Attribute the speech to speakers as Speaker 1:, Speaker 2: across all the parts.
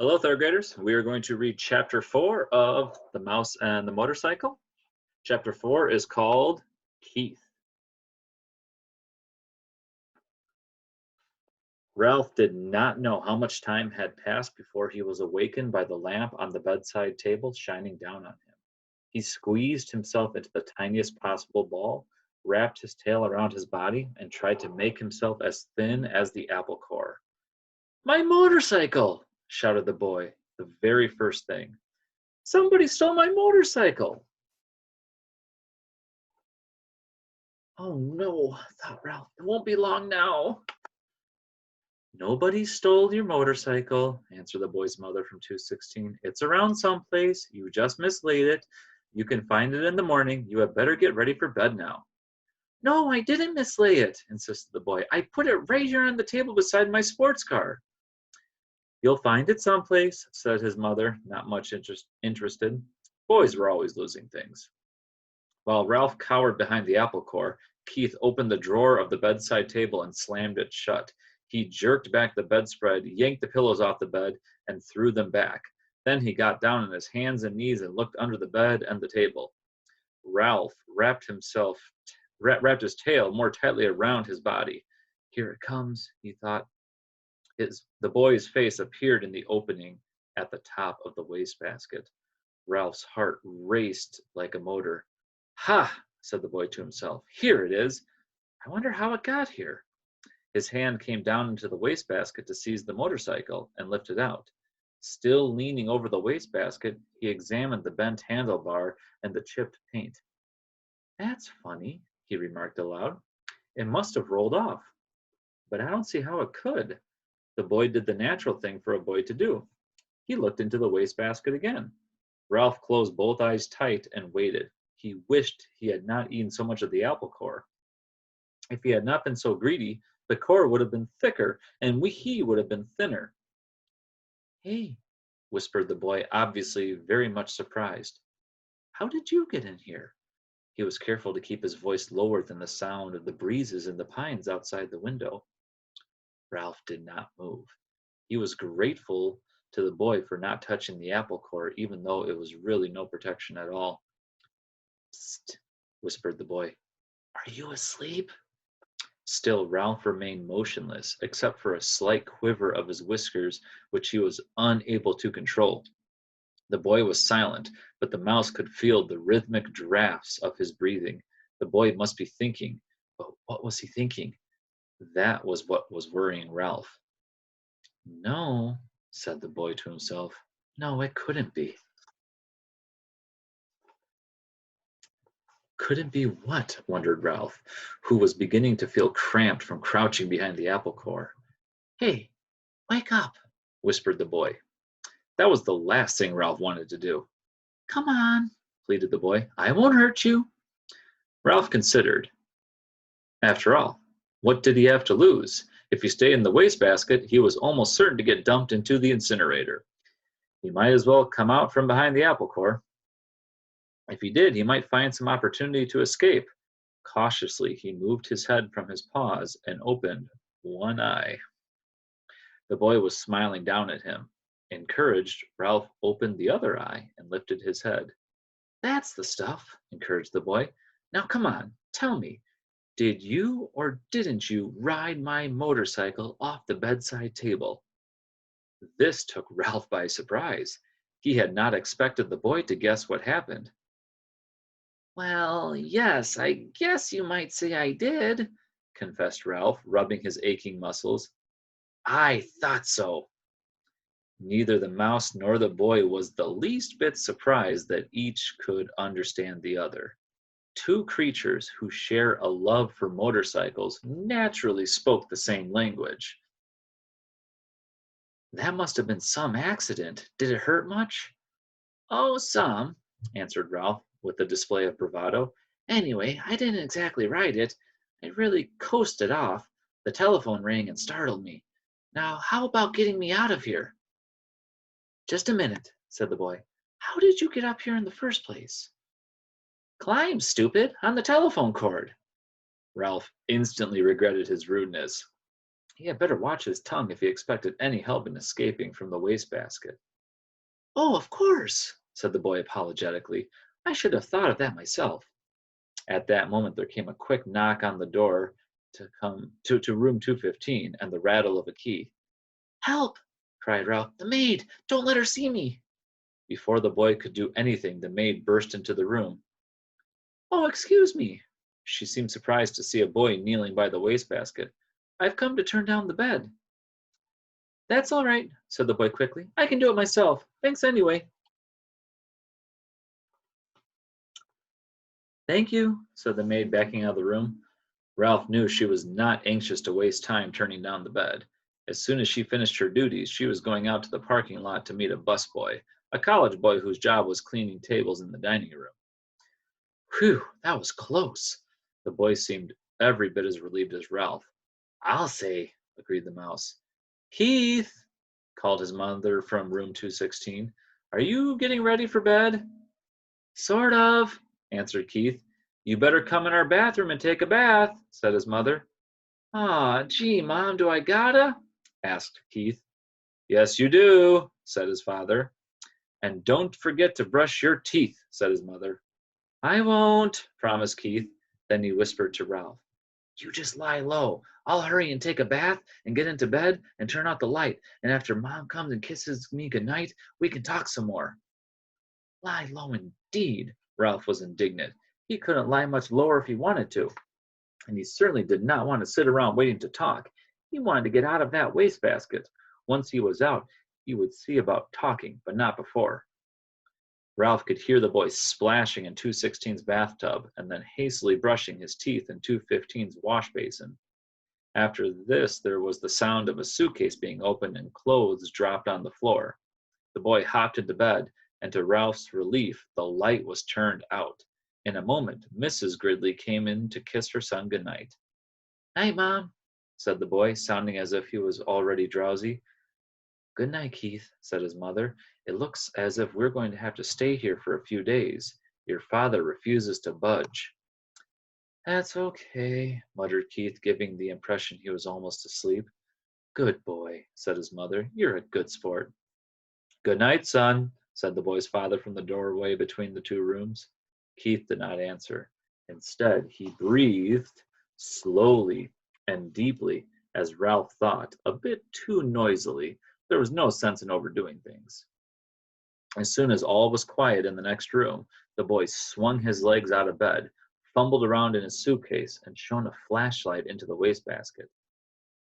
Speaker 1: Hello, third graders. We are going to read chapter 4 of The Mouse and the Motorcycle. Chapter 4 is called Keith. Ralph did not know how much time had passed before he was awakened by the lamp on the bedside table shining down on him. He squeezed himself into the tiniest possible ball, wrapped his tail around his body, and tried to make himself as thin as the apple core. "My motorcycle!" shouted the boy, the very first thing. "Somebody stole my motorcycle!" "Oh no," thought Ralph. "It won't be long now." "Nobody stole your motorcycle," answered the boy's mother from 216. "It's around someplace. You just mislaid it. You can find it in the morning. You had better get ready for bed now." "No, I didn't mislay it," insisted the boy. "I put it right here on the table beside my sports car." "You'll find it someplace," said his mother, not much interested. Boys were always losing things. While Ralph cowered behind the apple core, Keith opened the drawer of the bedside table and slammed it shut. He jerked back the bedspread, yanked the pillows off the bed, and threw them back. Then he got down on his hands and knees and looked under the bed and the table. Ralph wrapped his tail more tightly around his body. "Here it comes," he thought. The boy's face appeared in the opening at the top of the wastebasket. Ralph's heart raced like a motor. "Ha!" said the boy to himself. "Here it is. I wonder how it got here." His hand came down into the wastebasket to seize the motorcycle and lift it out. Still leaning over the wastebasket, he examined the bent handlebar and the chipped paint. "That's funny," he remarked aloud. "It must have rolled off. But I don't see how it could." The boy did the natural thing for a boy to do. He looked into the wastebasket again. Ralph closed both eyes tight and waited. He wished he had not eaten so much of the apple core. If he had not been so greedy, the core would have been thicker, and he would have been thinner. "Hey," whispered the boy, obviously very much surprised. "How did you get in here?" He was careful to keep his voice lower than the sound of the breezes in the pines outside the window. Ralph did not move. He was grateful to the boy for not touching the apple core, even though it was really no protection at all. "Psst," whispered the boy. "Are you asleep?" Still Ralph remained motionless, except for a slight quiver of his whiskers, which he was unable to control. The boy was silent, but the mouse could feel the rhythmic drafts of his breathing. The boy must be thinking. But what was he thinking? That was what was worrying Ralph. "No," said the boy to himself. "No, it couldn't be." "Couldn't be what?" wondered Ralph, who was beginning to feel cramped from crouching behind the apple core. "Hey, wake up," whispered the boy. That was the last thing Ralph wanted to do. "Come on," pleaded the boy. "I won't hurt you." Ralph considered. After all, what did he have to lose? If he stayed in the wastebasket, he was almost certain to get dumped into the incinerator. He might as well come out from behind the apple core. If he did, he might find some opportunity to escape. Cautiously, he moved his head from his paws and opened one eye. The boy was smiling down at him. Encouraged, Ralph opened the other eye and lifted his head. "That's the stuff," encouraged the boy. "Now come on, tell me, did you or didn't you ride my motorcycle off the bedside table?" This took Ralph by surprise. He had not expected the boy to guess what happened. "Well, yes, I guess you might say I did," confessed Ralph, rubbing his aching muscles. "I thought so." Neither the mouse nor the boy was the least bit surprised that each could understand the other. Two creatures who share a love for motorcycles naturally spoke the same language. "That must have been some accident. Did it hurt much?" "Oh, some," answered Ralph, with a display of bravado. "Anyway, I didn't exactly ride it. I really coasted off. The telephone rang and startled me. Now, how about getting me out of here?" "Just a minute," said the boy. "How did you get up here in the first place?" "Climb, stupid, on the telephone cord." Ralph instantly regretted his rudeness. He had better watch his tongue if he expected any help in escaping from the wastebasket. Oh, of course, said the boy apologetically. I should have thought of that myself. At that moment, there came a quick knock on the door to room 215 and the rattle of a key. Help! Cried Ralph. The maid! Don't let her see me! Before the boy could do anything, the maid burst into the room. Oh, excuse me. She seemed surprised to see a boy kneeling by the wastebasket. I've come to turn down the bed. That's all right, said the boy quickly. I can do it myself. Thanks anyway. Thank you, said the maid, backing out of the room. Ralph knew she was not anxious to waste time turning down the bed. As soon as she finished her duties, she was going out to the parking lot to meet a busboy, a college boy whose job was cleaning tables in the dining room. Whew, that was close. The boy seemed every bit as relieved as Ralph. I'll say, agreed the mouse. Keith, called his mother from room 216, are you getting ready for bed? Sort of, answered Keith. You better come in our bathroom and take a bath, said his mother. Ah, gee, Mom, do I gotta? Asked Keith. Yes, you do, said his father. And don't forget to brush your teeth, said his mother. I won't, promised Keith. Then he whispered to Ralph. You just lie low. I'll hurry and take a bath and get into bed and turn out the light. And after Mom comes and kisses me goodnight, we can talk some more. Lie low indeed, Ralph was indignant. He couldn't lie much lower if he wanted to. And he certainly did not want to sit around waiting to talk. He wanted to get out of that wastebasket. Once he was out, he would see about talking, but not before. Ralph could hear the boy splashing in 216's bathtub and then hastily brushing his teeth in 215's wash basin. After this, there was the sound of a suitcase being opened and clothes dropped on the floor. The boy hopped into bed, and to Ralph's relief, the light was turned out. In a moment, Mrs. Gridley came in to kiss her son goodnight. Night, Mom, said the boy, sounding as if he was already drowsy. Good night, Keith, said his mother. It looks as if we're going to have to stay here for a few days. Your father refuses to budge. That's okay, muttered Keith, giving the impression he was almost asleep. Good boy, said his mother. You're a good sport. Good night, son, said the boy's father from the doorway between the two rooms. Keith did not answer. Instead, he breathed slowly and deeply, as Ralph thought, a bit too noisily. There was no sense in overdoing things. As soon as all was quiet in the next room, the boy swung his legs out of bed, fumbled around in his suitcase, and shone a flashlight into the wastebasket.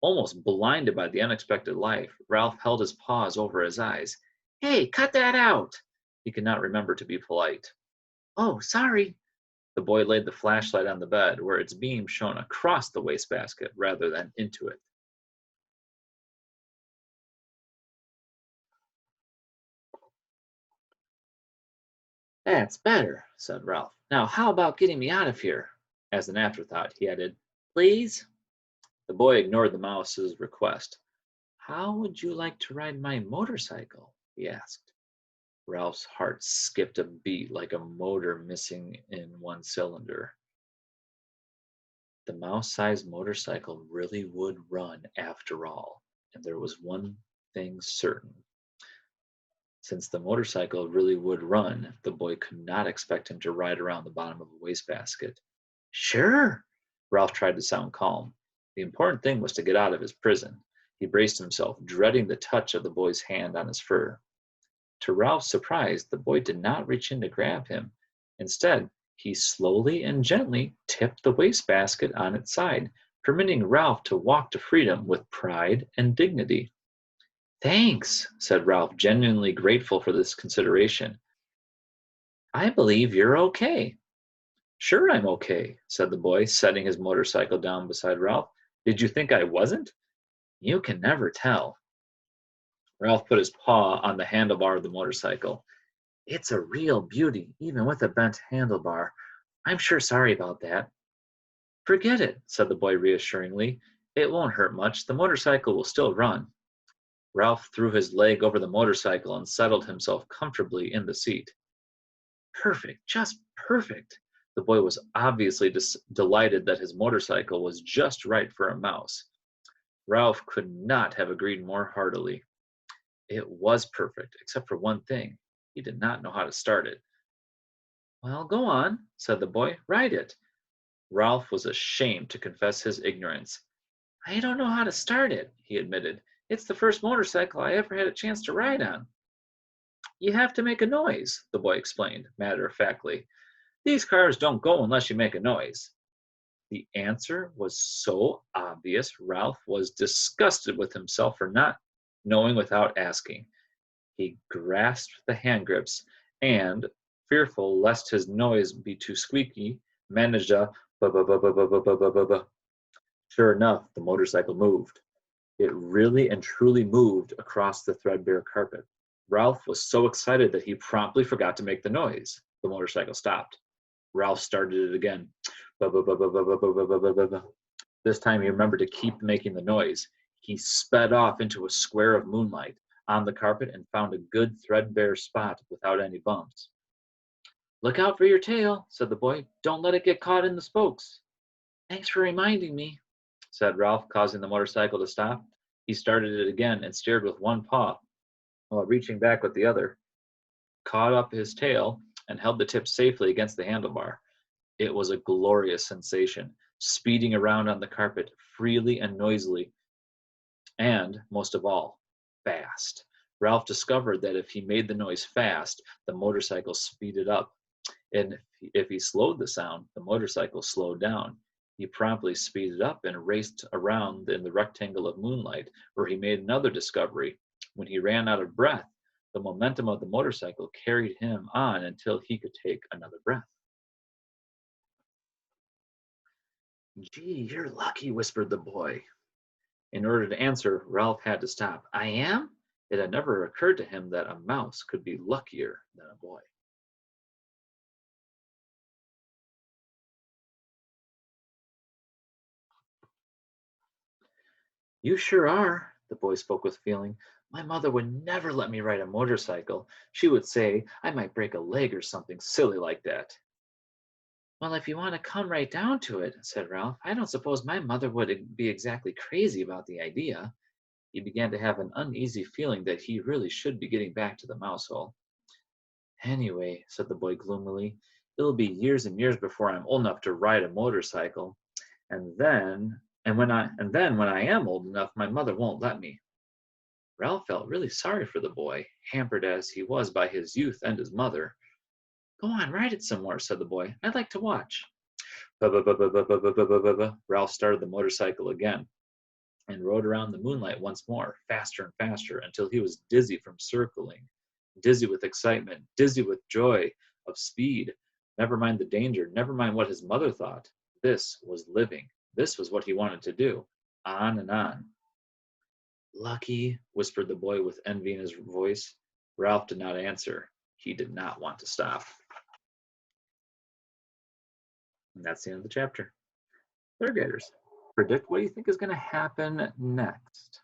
Speaker 1: Almost blinded by the unexpected light, Ralph held his paws over his eyes. Hey, cut that out! He could not remember to be polite. Oh, sorry. The boy laid the flashlight on the bed, where its beam shone across the wastebasket rather than into it. That's better, said Ralph. Now, how about getting me out of here? As an afterthought, he added, Please? The boy ignored the mouse's request. How would you like to ride my motorcycle? He asked. Ralph's heart skipped a beat like a motor missing in one cylinder. The mouse-sized motorcycle really would run after all, and there was one thing certain. Since the motorcycle really would run, the boy could not expect him to ride around the bottom of a wastebasket. Sure, Ralph tried to sound calm. The important thing was to get out of his prison. He braced himself, dreading the touch of the boy's hand on his fur. To Ralph's surprise, the boy did not reach in to grab him. Instead, he slowly and gently tipped the wastebasket on its side, permitting Ralph to walk to freedom with pride and dignity. Thanks, said Ralph, genuinely grateful for this consideration. I believe you're okay. Sure, I'm okay, said the boy, setting his motorcycle down beside Ralph. Did you think I wasn't? You can never tell. Ralph put his paw on the handlebar of the motorcycle. It's a real beauty, even with a bent handlebar. I'm sure sorry about that. Forget it, said the boy reassuringly. It won't hurt much. The motorcycle will still run. Ralph threw his leg over the motorcycle and settled himself comfortably in the seat. Perfect, just perfect. The boy was obviously delighted that his motorcycle was just right for a mouse. Ralph could not have agreed more heartily. It was perfect, except for one thing. He did not know how to start it. Well, go on, said the boy. Ride it. Ralph was ashamed to confess his ignorance. I don't know how to start it, he admitted. It's the first motorcycle I ever had a chance to ride on. You have to make a noise, the boy explained, matter of factly. These cars don't go unless you make a noise. The answer was so obvious, Ralph was disgusted with himself for not knowing without asking. He grasped the hand grips and, fearful lest his noise be too squeaky, managed a ba ba ba ba ba ba ba ba ba ba. Sure enough, the motorcycle moved. It really and truly moved across the threadbare carpet. Ralph was so excited that he promptly forgot to make the noise. The motorcycle stopped. Ralph started it again. Ba ba ba ba ba ba ba ba ba ba ba. This time he remembered to keep making the noise. He sped off into a square of moonlight on the carpet and found a good threadbare spot without any bumps. Look out for your tail, said the boy. Don't let it get caught in the spokes. Thanks for reminding me, said Ralph, causing the motorcycle to stop. He started it again and steered with one paw while reaching back with the other, caught up his tail, and held the tip safely against the handlebar. It was a glorious sensation, speeding around on the carpet freely and noisily, and, most of all, fast. Ralph discovered that if he made the noise fast, the motorcycle speeded up, and if he slowed the sound, the motorcycle slowed down. He promptly speeded up and raced around in the rectangle of moonlight, where he made another discovery. When he ran out of breath, the momentum of the motorcycle carried him on until he could take another breath. Gee, you're lucky, whispered the boy. In order to answer, Ralph had to stop. I am? It had never occurred to him that a mouse could be luckier than a boy. You sure are, the boy spoke with feeling. My mother would never let me ride a motorcycle. She would say I might break a leg or something silly like that. Well, if you want to come right down to it, said Ralph, I don't suppose my mother would be exactly crazy about the idea. He began to have an uneasy feeling that he really should be getting back to the mouse hole. Anyway, said the boy gloomily, it'll be years and years before I'm old enough to ride a motorcycle, and then when I am old enough, my mother won't let me. Ralph felt really sorry for the boy, hampered as he was by his youth and his mother. Go on, ride it some more, said the boy. I'd like to watch. Ba-ba-ba-ba-ba-ba-ba-ba-ba-ba. Ralph started the motorcycle again and rode around the moonlight once more, faster and faster, until he was dizzy from circling, dizzy with excitement, dizzy with joy of speed. Never mind the danger, never mind what his mother thought. This was living. This was what he wanted to do. On and on. Lucky, whispered the boy with envy in his voice. Ralph did not answer. He did not want to stop. And that's the end of the chapter. Third graders, predict what you think is going to happen next.